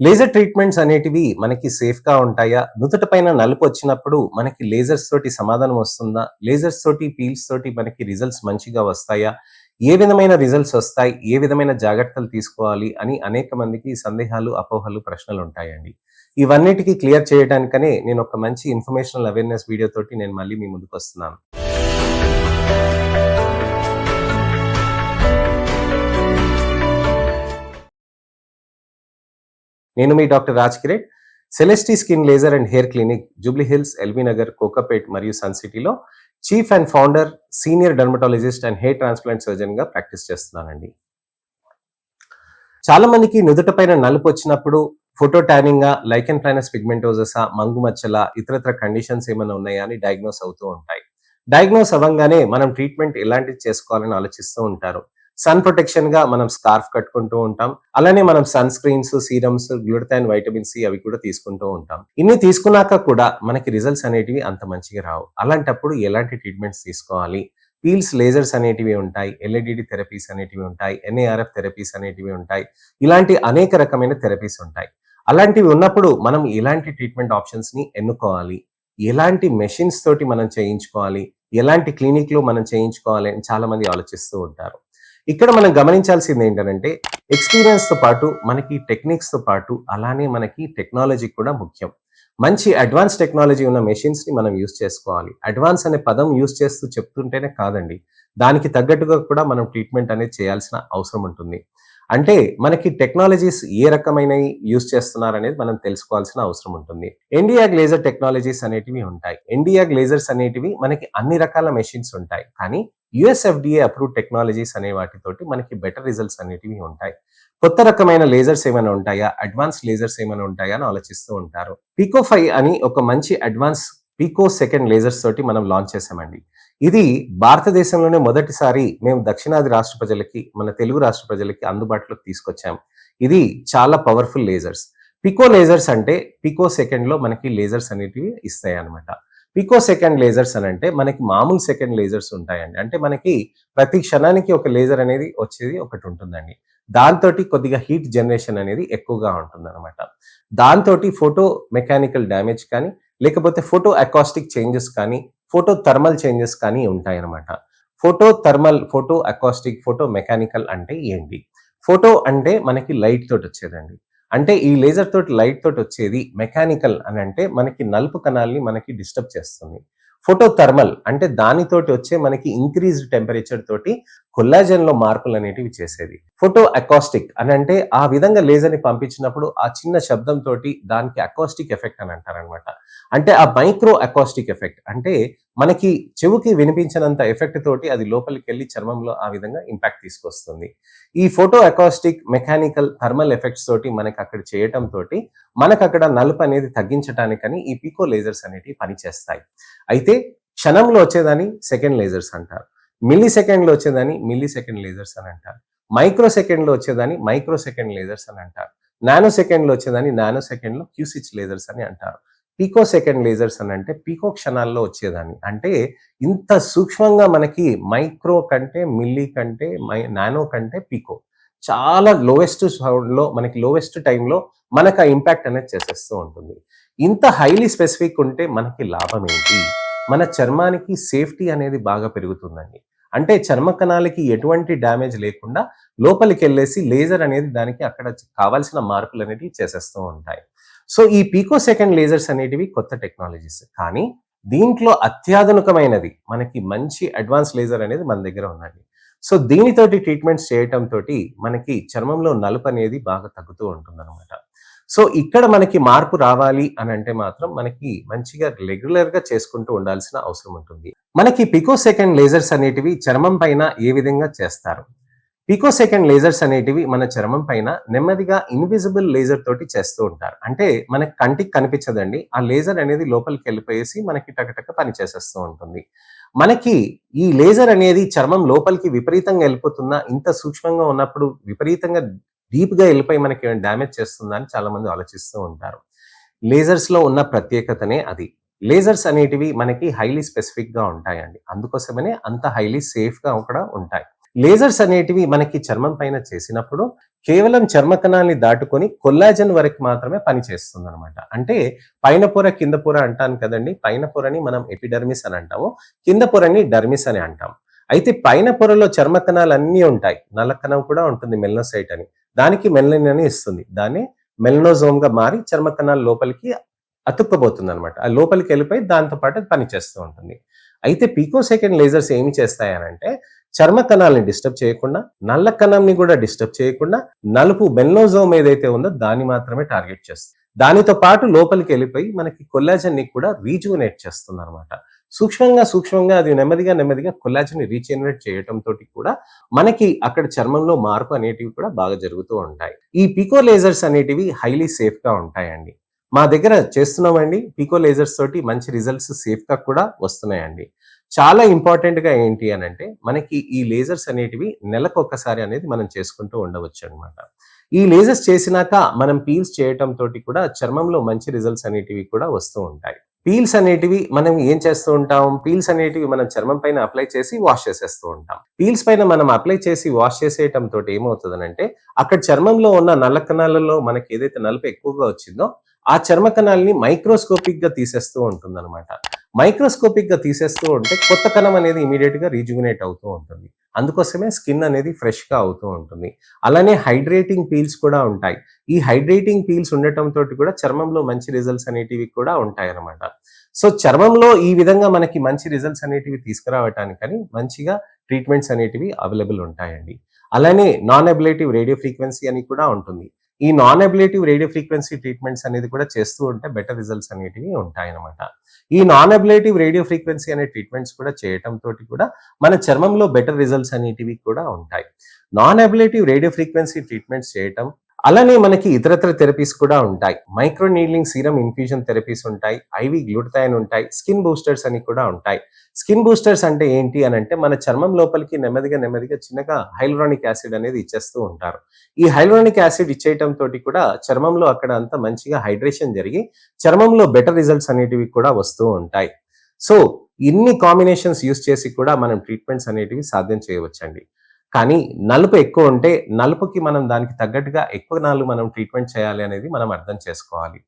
Laser treatments అనేటివి మనకి సేఫ్‌గా ఉంటాయా? నుదుట పైన నలుపు వచ్చినప్పుడు మనకి లేజర్స్ తోటి సమాధానం వస్తుందా? లేజర్స్ తోటి, పీల్స్ తోటి మనకి రిజల్ట్స్ మంచిగా వస్తాయా? ఏ విధమైన రిజల్ట్స్ వస్తాయి? ఏ విధమైన జాగ్రత్తలు తీసుకోవాలి? అని అనేక మందికి సందేహాలు, అపోహలు, ప్రశ్నలుంటాయండి. ఇవన్నిటికి క్లియర్ చేయడానికనే నేను ఒక మంచి ఇన్ఫర్మేషనల్ అవేర్‌నెస్ వీడియో తోటి నేను మళ్ళీ మీ ముందుకొస్తున్నాను. నేను మీ doctor Raj Kiran. Celestee skin laser and hair clinic, Jubilee Hills, LB Nagar, Kokapet మరియు సన్ సిటీలో chief and founder, senior dermatologist and hair transplant సర్జన్‌గా ప్రాక్టీస్ చేస్తున్నానండి. చాలా మందికి నుదుట పైన నలుపు వచ్చినప్పుడు ఫోటో టానింగా, లైకెన్ ప్లానస్ పిగ్మెంటోససా, మంగు మచ్చల, ఇతరత్ర కండిషన్స్ ఏమైనా ఉన్నాయా అని డయాగ్నోస్ అవుతూ ఉంటాయి. డయాగ్నోస్ అవ్వంగానే మనం ట్రీట్మెంట్ ఎలాంటిది చేసుకోవాలని ఆలోచిస్తూ ఉంటారు. సన్ ప్రొటెక్షన్‌గా మనం స్కార్ఫ్ కట్టుకుంటూ ఉంటాం. అలానే మనం sunscreens, serums, glutathione, vitamin C అవి కూడా తీసుకుంటూ ఉంటాం. ఇన్ని తీసుకున్నాక కూడా మనకి రిజల్ట్స్ అనేటివి అంత మంచిగా రావు. అలాంటప్పుడు ఎలాంటి ట్రీట్మెంట్స్ తీసుకోవాలి? పీల్స్ లేజర్స్ అనేటివి ఉంటాయి. ఎల్‌ఏడిడి థెరపీస్ అనేటివి ఉంటాయి. ఎన్ఏఆర్ఎఫ్ థెరపీస్ అనేటివి ఉంటాయి. ఇలాంటి అనేక రకమైన థెరపీస్ ఉంటాయి. అలాంటివి ఉన్నప్పుడు మనం ఎలాంటి ట్రీట్మెంట్ ఆప్షన్స్‌ని ఎన్నుకోవాలి? ఎలాంటి మెషిన్స్ తోటి మనం చేయించుకోవాలి? ఎలాంటి క్లినిక్‌లో మనం చేయించుకోవాలి అని చాలామంది ఆలోచిస్తూ ఉంటారు. ఇక్కడ మనం గమనించాల్సింది ఏంటనంటే, ఎక్స్‌పీరియన్స్‌తో పాటు మనకి టెక్నిక్స్‌తో పాటు అలానే మనకి టెక్నాలజీ కూడా ముఖ్యం. మంచి అడ్వాన్స్ టెక్నాలజీ ఉన్న మెషిన్స్‌ని మనం యూజ్ చేసుకోవాలి. అడ్వాన్స్ అనే పదం యూజ్ చేస్తూ చెప్తుంటేనే కాదండి. దానికి తగ్గట్టుగా కూడా మనం ట్రీట్మెంట్ అనేది చేయాల్సిన అవసరం ఉంటుంది. అంటే మనకి టెక్నాలజీస్ ఏ రకమైనవి యూజ్ చేస్తున్నారనేది మనం తెలుసుకోవాల్సిన అవసరం ఉంటుంది. ఎన్‌డియాగ్ లేజర్ టెక్నాలజీస్ అనేటివి ఉంటాయి. ఎన్‌డియాగ్ లేజర్స్ అనేటివి మనకి అన్ని రకాల మెషిన్స్ ఉంటాయి. కానీ యూఎస్ ఎఫ్‌డీఏ అప్రూవ్డ్ టెక్నాలజీస్ అనే వాటితోటి మనకి బెటర్ రిజల్ట్స్ అనేటివి ఉంటాయి. కొత్త రకమైన లేజర్స్ ఏమైనా ఉంటాయా? అడ్వాన్స్డ్ లేజర్స్ ఏమైనా ఉంటాయా? అని ఆలోచిస్తూ ఉంటారు. పికో 5 అని ఒక మంచి అడ్వాన్స్ పికో సెకండ్ లేజర్స్ తోటి మనం లాంచ్ చేసామండి. ఇది భారతదేశంలోనే మొదటిసారి మేము దక్షిణాది రాష్ట్ర ప్రజలకి, మన తెలుగు రాష్ట్ర ప్రజలకి అందుబాటులోకి తీసుకొచ్చాం. ఇది చాలా పవర్‌ఫుల్ లేజర్స్. పికో లేజర్స్ అంటే పికో సెకండ్‌లో మనకి లేజర్స్ అనేటివి ఇస్తాయన్నమాట. పికో సెకండ్ లేజర్స్ అనంటే మనకి మామూలు సెకండ్ లేజర్స్ ఉంటాయండి. అంటే మనకి ప్రతి క్షణానికి ఒక లేజర్ అనేది వచ్చేది ఒకటుంటుందండి. దాంతోటి కొద్దిగా హీట్ జనరేషన్ అనేది ఎక్కువగా ఉంటుందన్నమాట. దాంతోటి ఫోటో మెకానికల్ డ్యామేజ్ కానీ, లేకపోతే ఫోటో అకాస్టిక్ చేంజెస్ కానీ, ఫోటో థర్మల్ చేంజెస్ కానీ ఉంటాయన్నమాట. Photo thermal, photo acoustic, photo mechanical అంటే ఏంటి? ఫోటో అంటే మనకి లైట్ తోటొచ్చేదండి. అంటే ఈ లేజర్ తోటి లైట్ తోటొచ్చేది. మెకానికల్ అనంటే మనకి నలుపు కణాల్ని మనకి డిస్టర్బ్ చేస్తుంది. ఫోటో థర్మల్ అంటే దానితోటి వచ్చే మనకి ఇంక్రీజ్డ్ టెంపరేచర్ తోటి కొల్లాజెన్‌లో మార్పులనేటివి చేసేది. ఫోటో అకాస్టిక్ అనంటే ఆ విధంగా లేజర్‌ని పంపించినప్పుడు ఆ చిన్న శబ్దంతోటి దానికి అకాస్టిక్ ఎఫెక్ట్ అని అంటారనమాట. అంటే ఆ మైక్రో అకాస్టిక్ ఎఫెక్ట్ అంటే మనకి చెవుకి వినిపించనంత ఎఫెక్ట్ తోటి అది లోపలికెళ్ళి చర్మంలో ఆ విధంగా ఇంపాక్ట్ తీసుకొస్తుంది. ఈ photo acoustic, mechanical, thermal effects తోటి మనకక్కడ చేయటం తోటి మనకక్కడ నలుపనేది తగ్గించటానికని ఈ పికో లేజర్స్ అనేటివి పనిచేస్తాయి. అయితే క్షణంలో వచ్చేదాన్ని సెకండ్ లేజర్స్ అంటారు. మిల్లీ సెకండ్‌లో వచ్చేదాన్ని మిల్లీ సెకండ్ లేజర్స్ అని అంటారు. మైక్రో సెకండ్‌లో వచ్చేదాన్ని మైక్రో సెకండ్ లేజర్స్ అని అంటారు. నానో సెకండ్‌లో వచ్చేదాన్ని నానో సెకండ్‌లో క్యూసిచ్ లేజర్స్ అని అంటారు. పికో సెకండ్ లేజర్స్ అనంటే పికో క్షణాల్లో వచ్చేదాన్ని. అంటే ఇంత సూక్ష్మంగా మనకి మైక్రో కంటే, మిల్లీ కంటే, నానో కంటే పికో. చాలా లోయెస్ట్ సౌండ్‌లో మనకి లోయెస్ట్ టైమ్‌లో మనకు ఆ ఇంపాక్ట్ అనేది చేసేస్తూ ఉంటుంది. ఇంత హైలీ స్పెసిఫిక్ ఉంటే మనకి లాభం ఏంటి? మన చర్మానికి సేఫ్టీ అనేది బాగా పెరుగుతుందండి. అంటే చర్మ కణాలకి ఎటువంటి డ్యామేజ్ లేకుండా లోపలికెళ్ళేసి లేజర్ అనేది దానికి అక్కడ కావాల్సిన మార్పులనేటివి చేసేస్తూ ఉంటాయి. సో, ఈ పీకో సెకండ్ లేజర్స్ అనేటివి కొత్త టెక్నాలజీస్. కానీ దీంట్లో అత్యాధునికమైనది మనకి మంచి అడ్వాన్స్ లేజర్ అనేది మన దగ్గర ఉందండి. సో, దీనితోటి ట్రీట్మెంట్స్ చేయటంతోటి మనకి చర్మంలో నలుపనేది బాగా తగ్గుతూ ఉంటుందనమాట. సో, ఇక్కడ మనకి మార్పు రావాలి అనంటే మాత్రం మనకి మంచిగా రెగ్యులర్‌గా చేసుకుంటూ ఉండాల్సిన అవసరం ఉంటుంది. మనకి పికో సెకండ్ లేజర్స్ అనేటివి చర్మం పైన ఏ విధంగా చేస్తారు? పికో సెకండ్ లేజర్స్ అనేటివి మన చర్మం పైన నెమ్మదిగా ఇన్విజిబుల్ లేజర్ తోటి చేస్తూ ఉంటారు. అంటే మనకి కంటికి కనిపించదండి. ఆ లేజర్ అనేది లోపలికెళ్ళిపోయేసి మనకి టకటక పని చేసేస్తూ ఉంటుంది. మనకి ఈ లేజర్ అనేది చర్మం లోపలికి విపరీతంగా ఎళ్ళిపోతున్నా, ఇంత సూక్ష్మంగా ఉన్నప్పుడు విపరీతంగా డీప్‌గా ఎళ్ళిపోయి మనకి డ్యామేజ్ చేస్తుందా అని చాలామంది ఆలోచిస్తూ ఉంటారు. లేజర్స్‌లో ఉన్న ప్రత్యేకతనే అది. లేజర్స్ అనేటివి మనకి హైలీ స్పెసిఫిక్‌గా ఉంటాయండి. అందుకోసమనే అంత హైలీ సేఫ్‌గా కూడా ఉంటాయి. లేజర్స్ అనేటివి మనకి చర్మం పైన చేసినప్పుడు కేవలం చర్మ కణాల్ని దాటుకొని కొల్లాజన్ వరకు మాత్రమే పనిచేస్తుందన్నమాట. అంటే పైన పొర, కింద పొర అంటాను కదండీ! పైన పొరని మనం ఎపిడర్మిస్ అని అంటాము. కింద పొరని డర్మిస్ అని అంటాం. అయితే పైన పొరలో చర్మ కణాలన్నీ ఉంటాయి. నల్ల కణం కూడా ఉంటుంది మెలనోసైట్ అని. దానికి మెలనిన్ అని ఇస్తుంది. దాన్ని మెలనోజోమ్‌గా మారి చర్మ కణాల లోపలికి అతుక్కోబోతుందన్నమాట. ఆ లోపలికి వెళ్ళిపోయి దాంతో పాటు అది పనిచేస్తూ ఉంటుంది. అయితే పికోసెకండ్ లేజర్స్ ఏమి చేస్తాయనంటే చర్మ కణాలని డిస్టర్బ్ చేయకుండా, నల్ల కణంని కూడా డిస్టర్బ్ చేయకుండా, నలుపు మెలనోజోమ్ ఏదైతే ఉందో దాన్ని మాత్రమే టార్గెట్ చేస్తుంది. దానితో పాటు లోపలికి వెళ్ళిపోయి మనకి కొల్లాజెన్‌ని కూడా రీజువనేట్ చేస్తుందన్నమాట. సూక్ష్మంగా అది నెమ్మదిగా కొల్లాజెన్‌ని రీజనరేట్ చేయటంతోటి కూడా మనకి అక్కడ చర్మంలో మార్పు అనేటివి కూడా బాగా జరుగుతూ ఉంటాయి. ఈ పికో లేజర్స్ అనేటివి హైలీ సేఫ్‌గా ఉంటాయండి. మా దగ్గర చేస్తున్నామండి. పికో లేజర్స్ తోటి మంచి రిజల్ట్స్ సేఫ్‌గా కూడా వస్తున్నాయండి. చాలా ఇంపార్టెంట్‌గా ఏంటి అనంటే, మనకి ఈ లేజర్స్ అనేటివి నెలకొకసారి అనేది మనం చేసుకుంటూ ఉండవచ్చనమాట. ఈ లేజర్స్ చేసినాక మనం పీల్స్ చేయటంతోటి కూడా చర్మంలో మంచి రిజల్ట్స్ అనేటివి కూడా వస్తూ ఉంటాయి. పీల్స్ అనేటివి మనం ఏం చేస్తూ ఉంటాం? పీల్స్ అనేటివి మనం చర్మం పైన అప్లై చేసి వాష్ చేసేస్తూ ఉంటాం. పీల్స్ పైన మనం అప్లై చేసి వాష్ చేసేయటంతోటి ఏమవుతదనంటే, అక్కడ చర్మంలో ఉన్న నల్ల కణాలలో మనకి ఏదైతే నలుపు ఎక్కువగా వచ్చిందో, ఆ చర్మ కణాలని మైక్రోస్కోపిక్‌గా తీసేస్తూ ఉంటుందన్నమాట. మైక్రోస్కోపిక్‌గా తీసేస్తూ ఉంటే కొత్త కణం అనేది ఇమ్మీడియేట్‌గా రీజువినేట్ అవుతూ ఉంటుంది. అందుకోసమే స్కిన్ అనేది ఫ్రెష్‌గా అవుతూ ఉంటుంది. అలానే హైడ్రేటింగ్ పీల్స్ కూడా ఉంటాయి. ఈ హైడ్రేటింగ్ పీల్స్ ఉండటంతోటి కూడా చర్మంలో మంచి రిజల్ట్స్ అనేటివి కూడా ఉంటాయన్నమాట. సో, చర్మంలో ఈ విధంగా మనకి మంచి రిజల్ట్స్ అనేటివి తీసుకురావటానికని మంచిగా ట్రీట్మెంట్స్ అనేటివి అవైలబుల్ ఉంటాయండి. అలానే నాన్ అబ్లేటివ్ రేడియో ఫ్రీక్వెన్సీ అని కూడా ఉంటుంది. ఈ non ablative radio frequency treatments అనేది కూడా చేస్తూ ఉంటే బెటర్ రిజల్ట్స్ అనేటివి ఉంటాయన్నమాట. ఈ నాన్ అబ్లేటివ్ రేడియో ఫ్రీక్వెన్సీ అనే ట్రీట్మెంట్స్ కూడా చేయటంతోటి కూడా మన చర్మంలో బెటర్ రిజల్ట్స్ అనేటివి కూడా ఉంటాయి. Non ablative radio frequency treatments చేయటం, అలానే మనకి ఇతరత్ర థెరపీస్ కూడా ఉంటాయి. Micro needling serum infusion therapies ఉంటాయి. ఐవీ గ్లూటథైన్ ఉంటాయి. స్కిన్ బూస్టర్స్ అని కూడా ఉంటాయి. స్కిన్ బూస్టర్స్ అంటే ఏంటి అనంటే మన చర్మం లోపలికి నెమ్మదిగా చిన్నగా హైలూరానిక్ యాసిడ్ అనేది ఇచ్చేస్తూ ఉంటారు. ఈ హైలూరానిక్ యాసిడ్ ఇచ్చేయటం తోటి కూడా చర్మంలో అక్కడ అంతా మంచిగా హైడ్రేషన్ జరిగి చర్మంలో బెటర్ రిజల్ట్స్ అనేటివి కూడా వస్తూ ఉంటాయి. సో, ఇన్ని కాంబినేషన్స్ యూజ్ చేసి కూడా మనం ట్రీట్మెంట్స్ అనేటివి సాధ్యం చేయవచ్చండి. కానీ నలుపు ఎక్కువ ఉంటే నలుపుకి మనం దానికి తగ్గట్టుగా ఎక్కువ నాళ్ళు మనం ట్రీట్మెంట్ చేయాలి అనేది మనం అర్థం చేసుకోవాలి.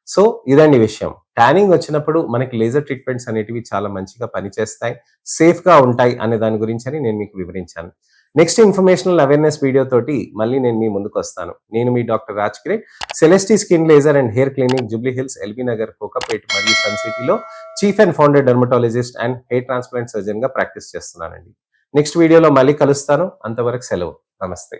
సో, ఇదండి విషయం. టానింగ్ వచ్చినప్పుడు మనకి లేజర్ ట్రీట్మెంట్స్ అనేటివి చాలా మంచిగా పనిచేస్తాయి. సేఫ్‌గా ఉంటాయి అనే దాని గురించని నేను మీకు వివరించాను. నెక్స్ట్ ఇన్ఫర్మేషనల్ అవేర్‌నెస్ వీడియో తోటి మళ్ళీ నేను మీ ముందుకొస్తాను. నేను మీ doctor Raj Kiran. Celestee skin laser and hair clinic, Jubilee Hills, LB Nagar, Kokapet మరియు సన్ సిటీలో chief and founder dermatologist and hair transplant సర్జన్‌గా ప్రాక్టీస్ చేస్తున్నానండి. నెక్స్ట్ వీడియోలో మళ్ళీ కలుస్తాను. అంతవరకు సెలవు. నమస్తే.